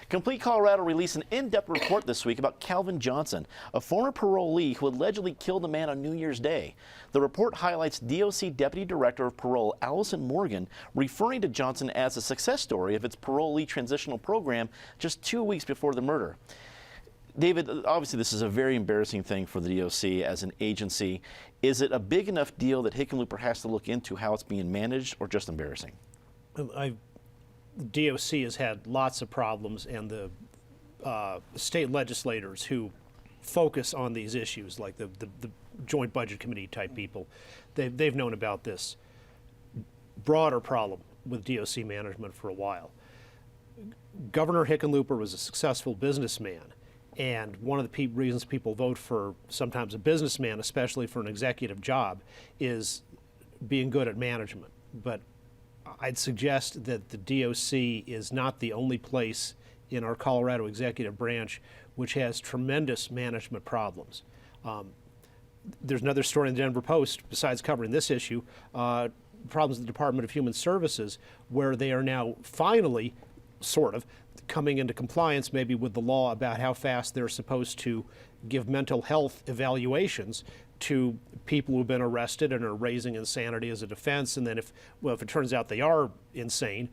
Complete Colorado released an in-depth report this week about Calvin Johnson, a former parolee who allegedly killed a man on New Year's Day. The report highlights DOC Deputy Director of Parole Allison Morgan referring to Johnson as a success story of its parolee transitional program just 2 weeks before the murder. David, obviously this is a very embarrassing thing for the DOC as an agency. Is it a big enough deal that Hickenlooper has to look into how it's being managed, or just embarrassing? DOC has had lots of problems, and the state legislators who focus on these issues, like the Joint Budget Committee type people, they've known about this broader problem with DOC management for a while. Governor Hickenlooper was a successful businessman, and one of the reasons people vote for sometimes a businessman, especially for an executive job, is being good at management. But I'd suggest that the DOC is not the only place in our Colorado executive branch which has tremendous management problems. There's another story in the Denver Post, besides covering this issue, problems in the Department of Human Services, where they are now finally, sort of, coming into compliance maybe with the law about how fast they're supposed to give mental health evaluations to people who've been arrested and are raising insanity as a defense. And then if it turns out they are insane,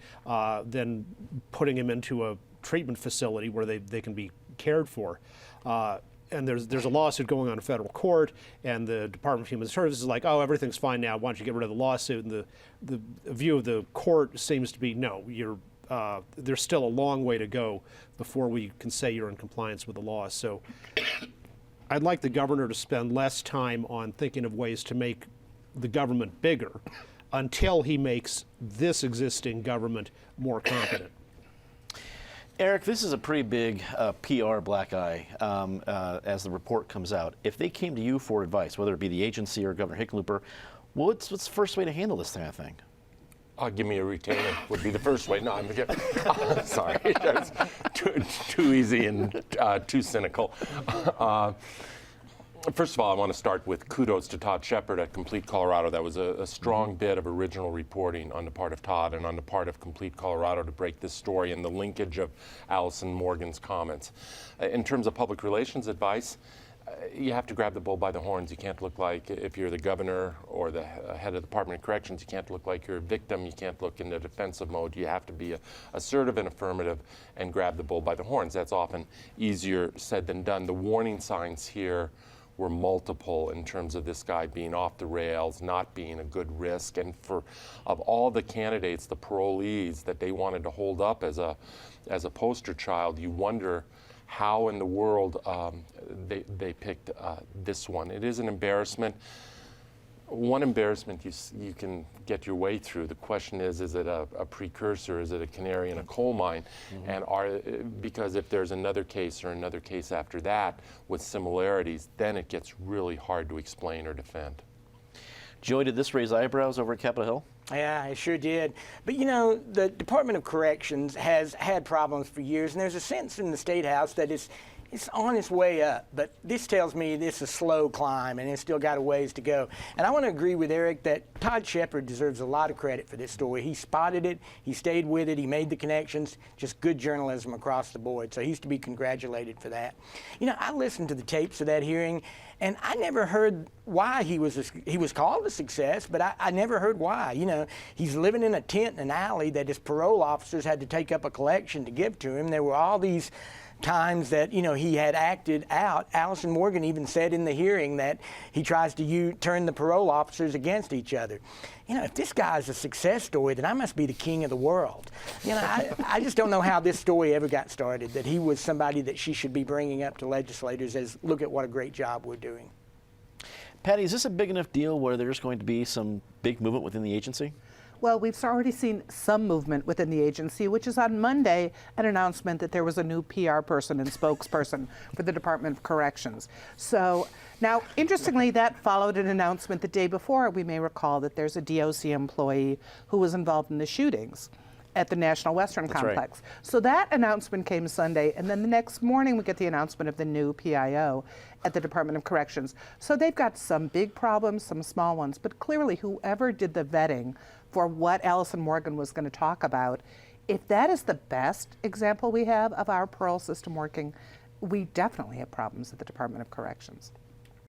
then putting them into a treatment facility where they can be cared for. And there's a lawsuit going on in federal court, and the Department of Human Services is like, oh, everything's fine now, why don't you get rid of the lawsuit? And the view of the court seems to be, no, there's still a long way to go before we can say you're in compliance with the law. So I'd like the governor to spend less time on thinking of ways to make the government bigger until he makes this existing government more competent. Eric, this is a pretty big PR black eye as the report comes out. If they came to you for advice, whether it be the agency or Governor Hickenlooper, what's the first way to handle this kind of thing? Give me a retainer would be the first way. No, I'm kidding. Sorry, that's too easy and too cynical. First of all, I want to start with kudos to Todd Shepard at Complete Colorado. That was a strong bit of original reporting on the part of Todd and on the part of Complete Colorado to break this story and the linkage of Allison Morgan's comments. In terms of public relations advice, you have to grab the bull by the horns. You can't look like, if you're the governor or the head of the Department of Corrections, you can't look like you're a victim. You can't look in the defensive mode. You have to be assertive and affirmative and grab the bull by the horns. That's often easier said than done. The warning signs here were multiple in terms of this guy being off the rails, not being a good risk. And of all the candidates, the parolees that they wanted to hold up as a poster child, you wonder how in the world they picked this one. It is an embarrassment. One embarrassment you can get your way through. The question is it a precursor? Is it a canary in a coal mine? Mm-hmm. And because if there's another case or another case after that with similarities, then it gets really hard to explain or defend. Joey, did this raise eyebrows over at Capitol Hill? Yeah, it sure did. But you know, the Department of Corrections has had problems for years, and there's a sense in the State House that it's on its way up. But this tells me this is a slow climb, and it's still got a ways to go. And I want to agree with Eric that Todd Shepard deserves a lot of credit for this story. He spotted it, he stayed with it, he made the connections, just good journalism across the board. So he's to be congratulated for that. You know, I listened to the tapes of that hearing, and I never heard why he was called a success, but I never heard why. You know, he's living in a tent in an alley that his parole officers had to take up a collection to give to him. There were all these times that, you know, he had acted out. Allison Morgan even said in the hearing that he tries to turn the parole officers against each other. You know, if this guy's a success story, then I must be the king of the world. You know, I just don't know how this story ever got started, that he was somebody that she should be bringing up to legislators as, look at what a great job we're doing. Patty, is this a big enough deal where there's going to be some big movement within the agency? Well, we've already seen some movement within the agency, which is on Monday an announcement that there was a new PR person and spokesperson for the Department of Corrections. So now, interestingly, that followed an announcement the day before. We may recall that there's a DOC employee who was involved in the shootings at the National Western Complex. Right. So that announcement came Sunday, and then the next morning we get the announcement of the new PIO at the Department of Corrections. So they've got some big problems, some small ones, but clearly whoever did the vetting for what Allison Morgan was going to talk about if that is the best example we have of our parole system working, we definitely have problems at the Department of Corrections.